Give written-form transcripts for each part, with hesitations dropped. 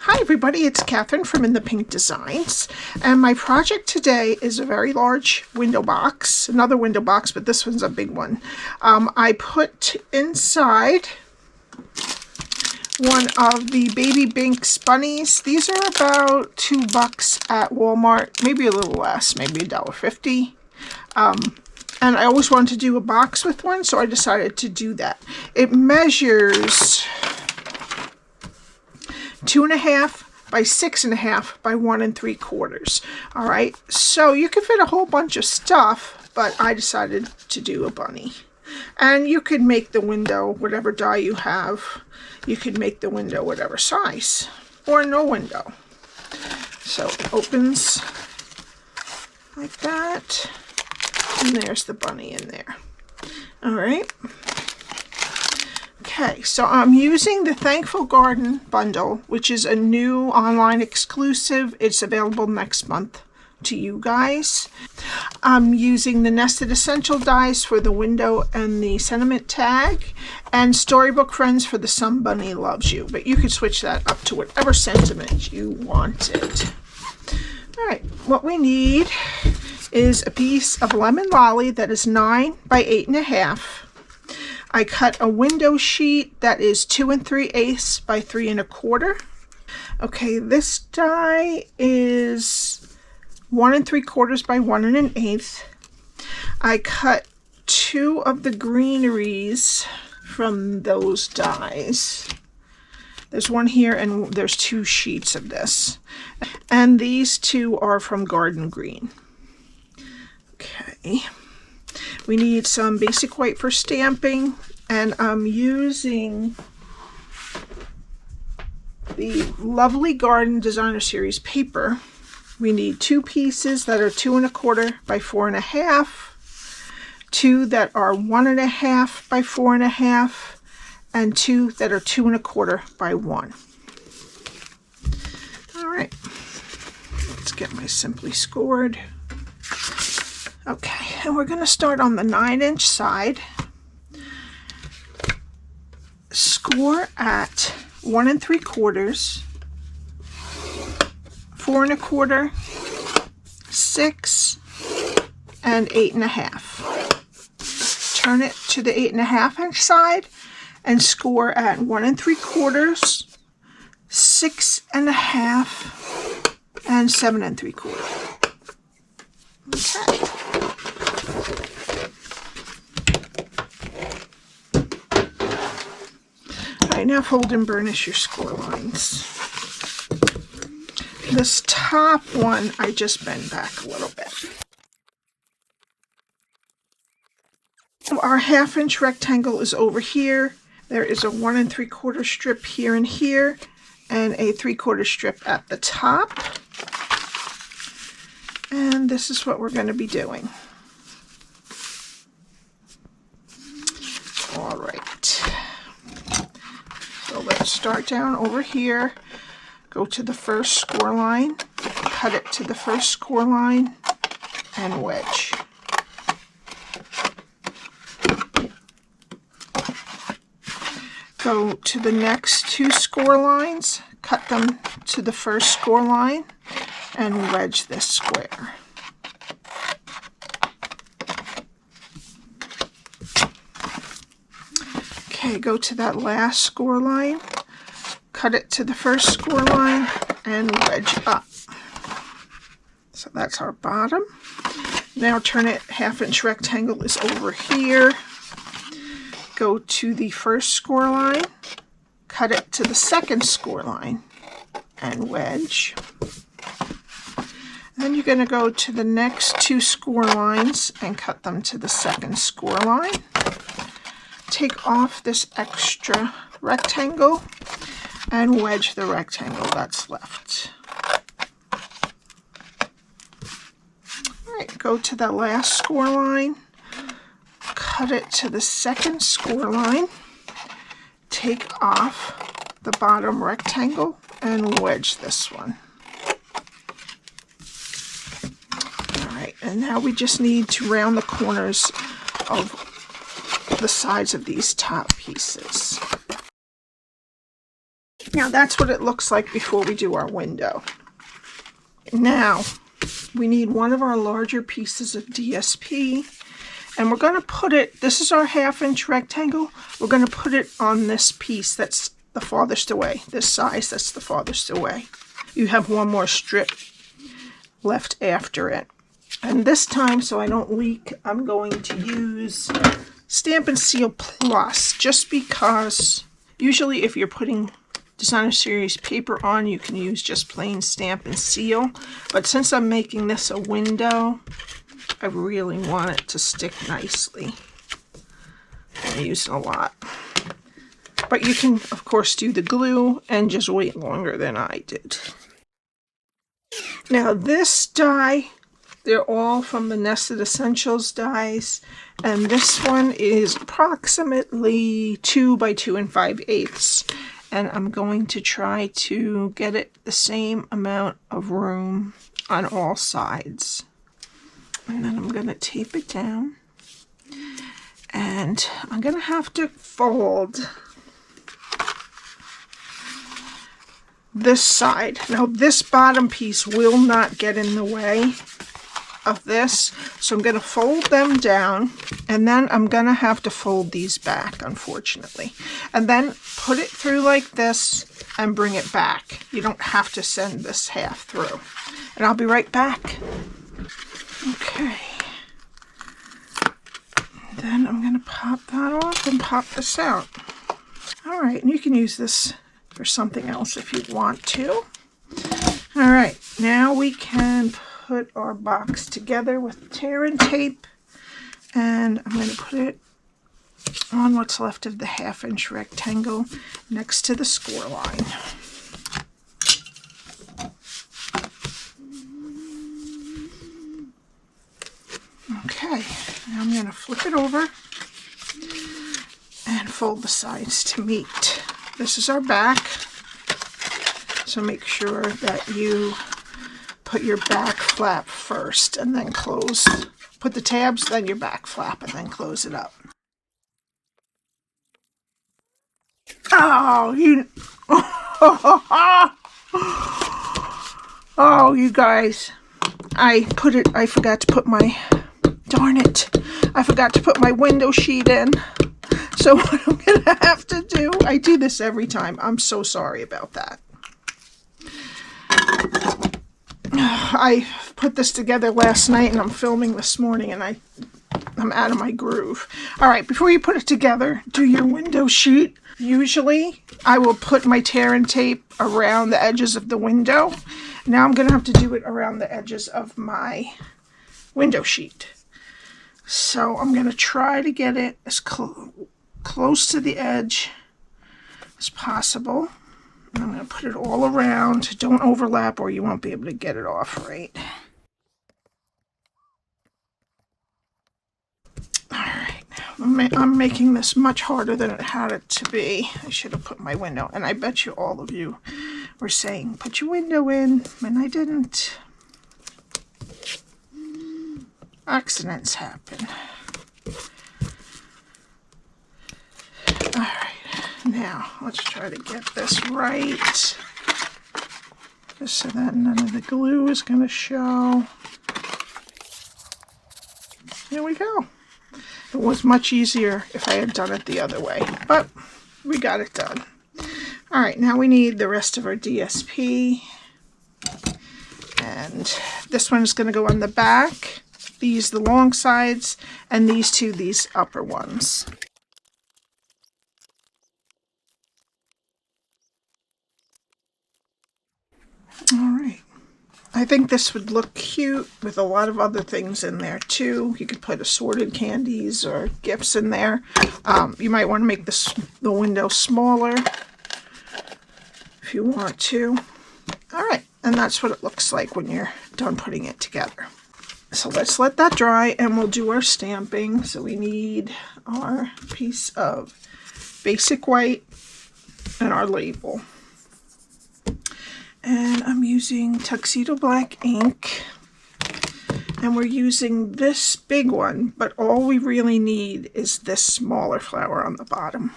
Hi everybody, it's Cathryn from In the Pink Designs, and my project today is a very large window box, another window box, but this one's a big one. I put inside one of the Baby Binx bunnies. These are about $2 at Walmart, maybe a little less, maybe $1.50. And I always wanted to do a box with one, so I decided to do that. It measures 2.5 by 6.5 by 1 3/4. All right, so you can fit a whole bunch of stuff, but I decided to do a bunny. And you could make the window whatever die you have. You could make the window whatever size, or no window. So it opens like that, and there's the bunny in there. All right. Okay, so I'm using the Thankful Garden bundle, which is a new online exclusive. It's available next month to you guys. I'm using the Nested Essential dies for the window and the sentiment tag, and Storybook Friends for the Some Bunny Loves You. But you could switch that up to whatever sentiment you wanted. All right, what we need is a piece of lemon lolly that is 9 by 8.5. I cut a window sheet that is 2 3/8 by 3 1/4. Okay, this die is 1 3/4 by 1 1/8. I cut 2 of the greeneries from those dies. There's one here and there's 2 sheets of this. And these 2 are from Garden Green. Okay. We need some basic white for stamping, and I'm using the Lovely Garden Designer Series paper. We need 2 pieces that are 2 1/4 by 4 1/2, 2 that are 1 1/2 by 4 1/2, and 2 that are 2 1/4 by 1. All right, let's get my Simply Scored. Okay, and we're going to start on the 9-inch side. Score at 1 3/4, 4 1/4, 6, and 8 1/2. Turn it to the 8 1/2-inch side and score at 1 3/4, 6 1/2, and 7 3/4. Okay. All right, now fold and burnish your score lines. This top one, I just bend back a little bit. Our 1/2-inch rectangle is over here. There is a 1 3/4 strip here and here, and a 3/4 strip at the top. And this is what we're going to be doing. All right. So let's start down over here. Go to the first score line, cut it to the first score line, and wedge. Go to the next 2 score lines, cut them to the first score line, and wedge this square. Okay, go to that last score line, cut it to the first score line, and wedge up. So that's our bottom. Now turn it, 1/2-inch rectangle is over here. Go to the first score line, cut it to the second score line, and wedge. Then you're going to go to the next 2 score lines and cut them to the second score line. Take off this extra rectangle and wedge the rectangle that's left. All right, go to the last score line, cut it to the second score line, take off the bottom rectangle and wedge this one. And now we just need to round the corners of the sides of these top pieces. Now that's what it looks like before we do our window. Now we need one of our larger pieces of DSP, and we're going to put it, this is our 1/2 inch rectangle, we're going to put it on this piece that's the farthest away, this size that's the farthest away. You have one more strip left after it. And this time, so I don't leak, I'm going to use Stampin' Seal Plus, just because usually if you're putting Designer Series paper on, you can use just plain Stampin' Seal. But since I'm making this a window, I really want it to stick nicely. I'm using a lot. But you can, of course, do the glue and just wait longer than I did. Now this die, they're all from the Nested Essentials dies, and this one is approximately 2 by 2 5/8, and I'm going to try to get it the same amount of room on all sides. And then I'm going to tape it down, and I'm going to have to fold this side. Now this bottom piece will not get in the way of this, so I'm going to fold them down, and then I'm going to have to fold these back, unfortunately, and then put it through like this and bring it back. You don't have to send this half through, and I'll be right back. Okay, then I'm going to pop that off and pop this out. All right, and you can use this for something else if you want to. All right, now we can put our box together with tear and tape, and I'm going to put it on what's left of the 1/2 inch rectangle next to the score line. Okay, now I'm going to flip it over and fold the sides to meet. This is our back, so make sure that you put your back flap first and then close. Put the tabs, then your back flap, and then close it up. Oh, you... Oh, you guys. I forgot to put my... Darn it. I forgot to put my window sheet in. So what I'm going to have to do... I do this every time. I'm so sorry about that. I put this together last night and I'm filming this morning, and I'm out of my groove. All right, before you put it together, do your window sheet. Usually I will put my tear and tape around the edges of the window. Now I'm going to have to do it around the edges of my window sheet. So I'm going to try to get it as close to the edge as possible. I'm going to put it all around. Don't overlap or you won't be able to get it off right. Alright, I'm making this much harder than it had it to be. I should have put my window, and I bet you all of you were saying, put your window in, and I didn't. Accidents happen. Alright. Now, let's try to get this right, just so that none of the glue is going to show. Here we go. It was much easier if I had done it the other way, but we got it done. All right, now we need the rest of our DSP, and this one is going to go on the back, these the long sides, and these two, these upper ones. All right, I think this would look cute with a lot of other things in there too. You could put assorted candies or gifts in there. You might want to make the window smaller if you want to. All right, and that's what it looks like when you're done putting it together. So let's let that dry and we'll do our stamping. So we need our piece of basic white and our label. And I'm using Tuxedo Black Ink, and we're using this big one, but all we really need is this smaller flower on the bottom.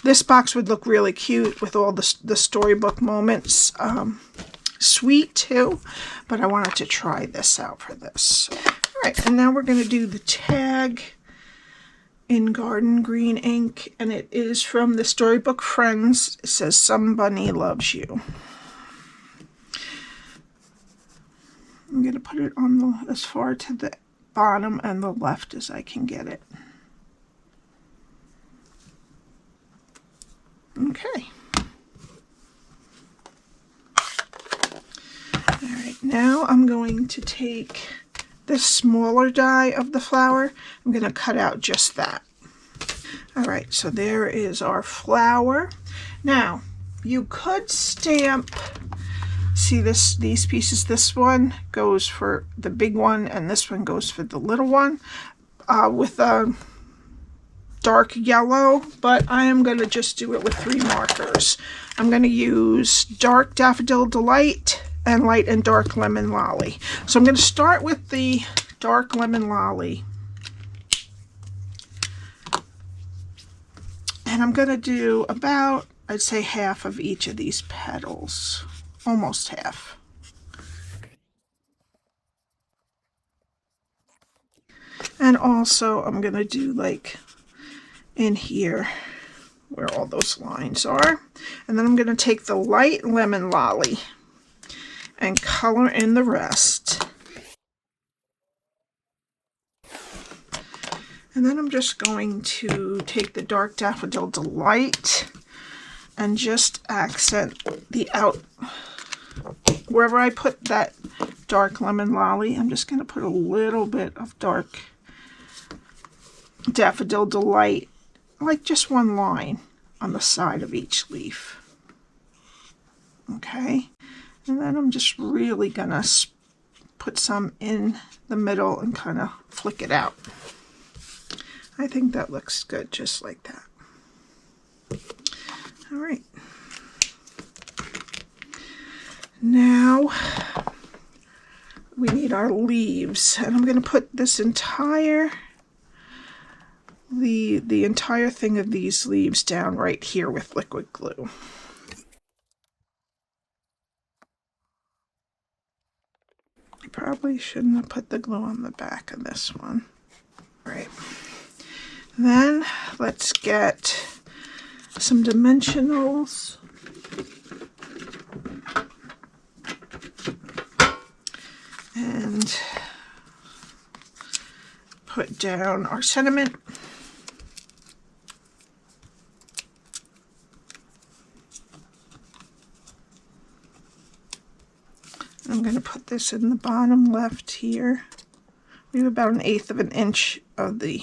This box would look really cute with all the storybook moments. Sweet too, but I wanted to try this out for this. All right, and now we're going to do the tag in garden green ink, and it is from the Storybook Friends. It says, "Some bunny loves you." I'm going to put it on as far to the bottom and the left as I can get it. Okay. All right, now I'm going to take this smaller die of the flower. I'm going to cut out just that. All right, so there is our flower. Now, you could stamp, see these pieces, this one goes for the big one and this one goes for the little one with a dark yellow, but I am going to just do it with 3 markers. I'm going to use Dark Daffodil Delight and Light and Dark Lemon Lolly. So I'm going to start with the Dark Lemon Lolly. And I'm going to do about, I'd say, half of each of these petals. Almost half. And also I'm going to do like in here where all those lines are. And then I'm going to take the light lemon lolly and color in the rest. And then I'm just going to take the Dark Daffodil Delight and just accent the out. Wherever I put that dark lemon lolly, I'm just going to put a little bit of Dark Daffodil Delight, like just 1 line on the side of each leaf. Okay, and then I'm just really going to put some in the middle and kind of flick it out. I think that looks good just like that. All right. Now we need our leaves, and I'm going to put this entire the entire thing of these leaves down right here with liquid glue. I probably shouldn't have put the glue on the back of this one. All right. Then let's get some dimensionals. And put down our sentiment. I'm going to put this in the bottom left here. We have about 1/8 of an inch of the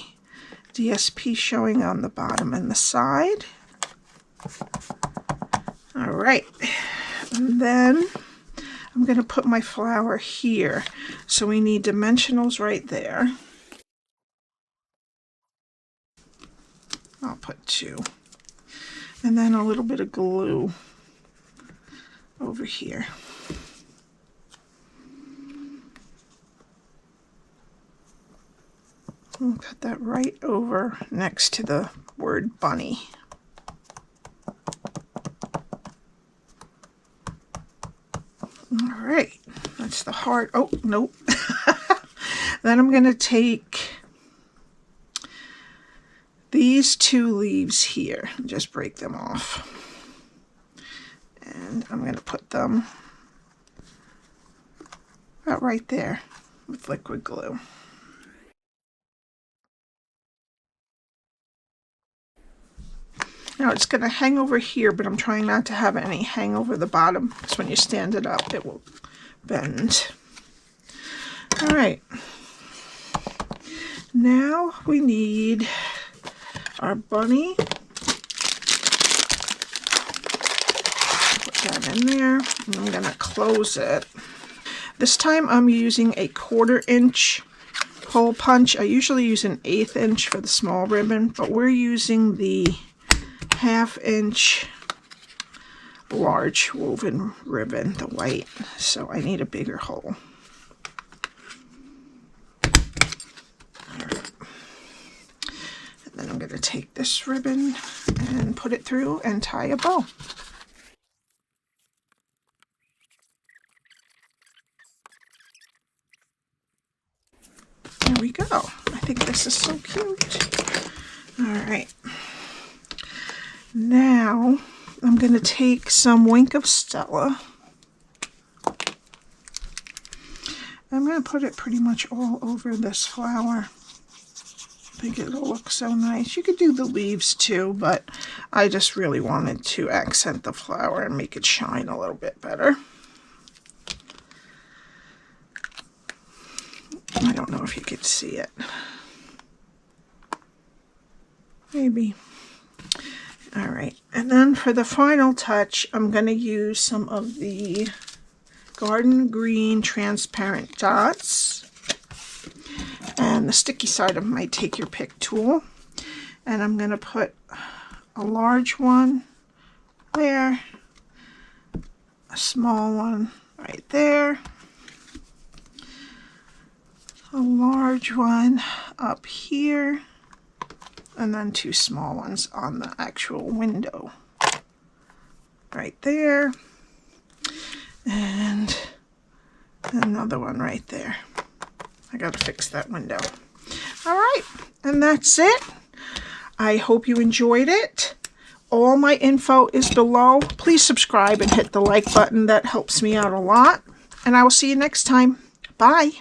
DSP showing on the bottom and the side. All right, and then I'm going to put my flower here. So we need dimensionals right there. I'll put 2. And then a little bit of glue over here. I'll put that right over next to the word bunny. All right, that's the heart. Oh, nope. Then I'm going to take these 2 leaves here and just break them off. And I'm going to put them about right there with liquid glue. Now it's going to hang over here, but I'm trying not to have any hang over the bottom, because when you stand it up, it will bend. All right. Now we need our bunny. Put that in there. And I'm going to close it. This time I'm using a 1/4 inch hole punch. I usually use an 1/8 inch for the small ribbon, but we're using the 1/2 inch large woven ribbon, the white, so I need a bigger hole. All right. And then I'm going to take this ribbon and put put it through and tie a bow. There we go. I think this is so cute. All right. Now I'm going to take some Wink of Stella. I'm going to put it pretty much all over this flower. I think it'll look so nice. You could do the leaves too, but I just really wanted to accent the flower and make it shine a little bit better. I don't know if you could see it. Maybe. All right, and then for the final touch, I'm going to use some of the Garden Green transparent dots and the sticky side of my Take Your Pick tool. And I'm going to put a large one there, a small one right there, a large one up here, and then two small ones on the actual window right there, and another one right there. I gotta fix that window. All right, and that's it. I hope you enjoyed it. All my info is below. Please subscribe and hit the like button. That helps me out a lot. And I will see you next time. Bye.